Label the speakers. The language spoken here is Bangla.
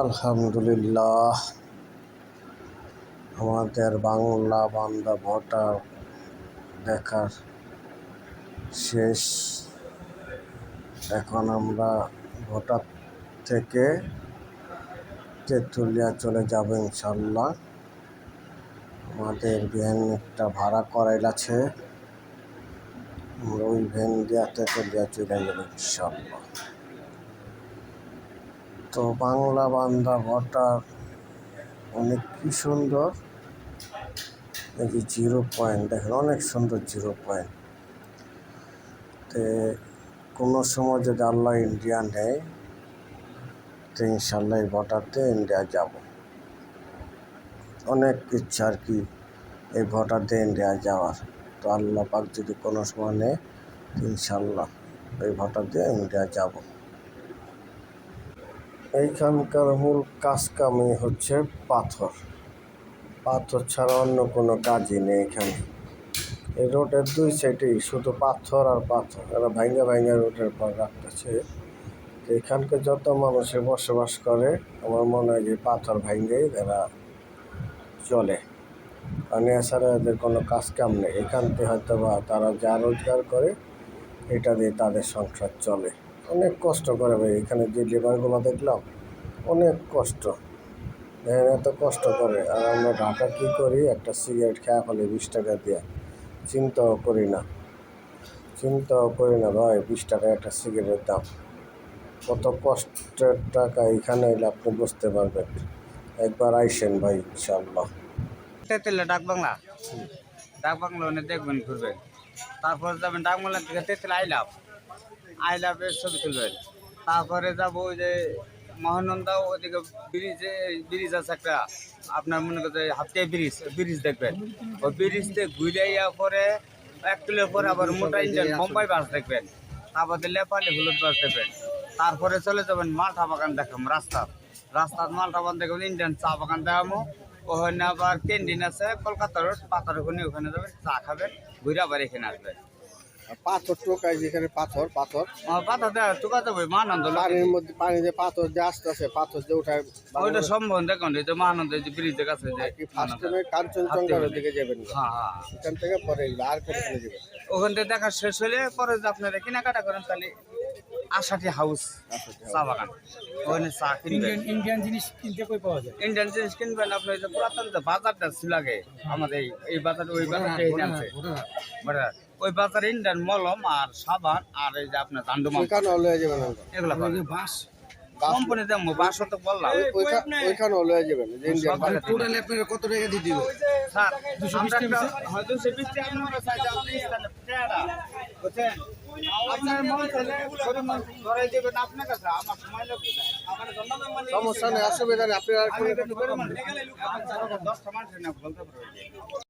Speaker 1: আলহামদুলিল্লাহ, আমাদের বাংলা বান্দা ভোটার দেখার শেষ। এখন আমরা ভোটার থেকে তেঁতুলিয়া চলে যাব ইনশাল্লাহ। আমাদের ভ্যান একটা ভাড়া করাইল আছে, আমরা ওই ভ্যান দিয়া তেঁতুলিয়া চলে যাব ইনশাল্লাহ। তো বাংলা বান্দা ভোটার অনেক কি সুন্দর, এই যে 0 পয়েন্ট দেখেন, অনেক সুন্দর 0 পয়েন্ট। তো কোনো সময় যদি আল্লাহ ইন্ডিয়া নেয় তো ইনশাল্লাহ এই ভোটারতে ইন্ডিয়া যাব। অনেক ইচ্ছা আর কি এই ভোটার দিয়ে ইন্ডিয়া যাওয়ার। তো আল্লাহ পাক যদি কোনো সময় নেয় ইনশাল্লাহ এই ভোটার দিয়ে ইন্ডিয়া যাব। এইখানকার মূল কাজকামই হচ্ছে পাথর ছাড়া অন্য কোনো কাজই নেই এখানে। এই রোডের 2 সাইডেই শুধু পাথর আর পাথর, এরা ভাঙ্গা ভাঙ্গা রোডের পর রাখতেছে। এখানকার যত মানুষে বসবাস করে আমার মনে হয় যে পাথর ভাঙ্গেই এরা চলে, মানে এছাড়া এদের কোনো কাজ কাম নেই। এখান থেকে হয়তো বা তারা যা রোজগার করে এটা দিয়ে তাদের সংসার চলে। অনেক কষ্ট করে ভাই, এখানে যে লেবারগুলো দেখলাম অনেক কষ্ট, এত কষ্ট করে। আর আমরা ঢাকা কী করি, একটা সিগারেট খেয়ে ফেলে 20 টাকা দিয়ে, চিন্তাও করি না ভাই 20 টাকা একটা সিগারেটের দাম। কত কষ্টের টাকা, এখানে এলে আপনি বুঝতে পারবেন। একবার আইসেন ভাই ইনশাল্লাহ।
Speaker 2: ডাক বাংলা দেখবেন, ঘুরবেন, তারপর যাবেন ডাকবাংলা থেকে তেঁতুলিয়া আইলাভের ছবি তুলবেন। তারপরে যাবো ওই যে মহানন্দা, ওইদিকে ব্রিজ আছে একটা, আপনার মনে করতে হাতিয়া ব্রিজ দেখবেন। ওই ব্রিজতে ঘুরে পরে 1 কিলোর পরে আবার মোটা ইঞ্জিন বোম্বাই বাস দেখবেন। তারপর লেপালি হলুদ বাস দেখবেন। তারপরে চলে যাবেন মালটা বাগান দেখাম, রাস্তার মালটা বাগান দেখবেন, ইন্ডিয়ান চা বাগান দেখামো। ওখানে আবার ক্যান্টিন আছে কলকাতা রোড, পাথর ওখানে যাবেন, চা খাবেন, ঘুরে আবার এখানে আসবেন।
Speaker 3: পাথর টোকায় যেখানে পাথর
Speaker 2: দেওয়া টুকা যাবে মহানন্দ
Speaker 3: পানির মধ্যে, পানি যে পাথর যে আসতেছে, পাথর যে উঠায়,
Speaker 2: ওইটা সম্ভব দেখুন, এই যে মহানন্দ যে ব্রিজের কাছে যে
Speaker 3: ফার্স্ট টাইমে কাঞ্চনজঙ্ঘার দিকে যাবেন।
Speaker 2: হ্যাঁ,
Speaker 3: এখান থেকে পরে আর কোথায় যাবেন?
Speaker 2: ওখান থেকে দেখা শেষ হলে পরে যে আপনারা কেনাকাটা করেন তাহলে আশাটি হাউস চা বাগান, ওখানে চা কিনবেন।
Speaker 4: ইন্ডিয়ান জিনিস কিনতে কই পাওয়া যায়?
Speaker 2: ইন্ডিয়ান জিনিস কিনবেন আপনি, যে পুরাতন যে বাজারটা ছিল আগে আমাদের, এই বাজার ওই বাজারটা এনে আছে ওই বাজারে ইন্ডিয়ান মলম আর সাবান আর এই যে আপনার দান্ডুমা এগুলো
Speaker 4: বাস
Speaker 2: কোম্পানি দাম বাস তো বললাম
Speaker 3: ওইখানে লয়ে যাবেন।
Speaker 4: টোটাল আপনারা কত টাকা দিয়ে দিবেন?
Speaker 2: স্যার 220 টাকা আপনারা চাইছে, আপনি স্থানে পেয়ারা বুঝছেন, আপনার মন চাইলে শরীর মন ধরাই দেবেন আপনার কাছে। আমার সময় লাগবে না, আমার
Speaker 3: সমস্যা নেই, অসুবিধা নেই। আপনি আর
Speaker 2: 10টা মানুষ না বলতে পারবেন।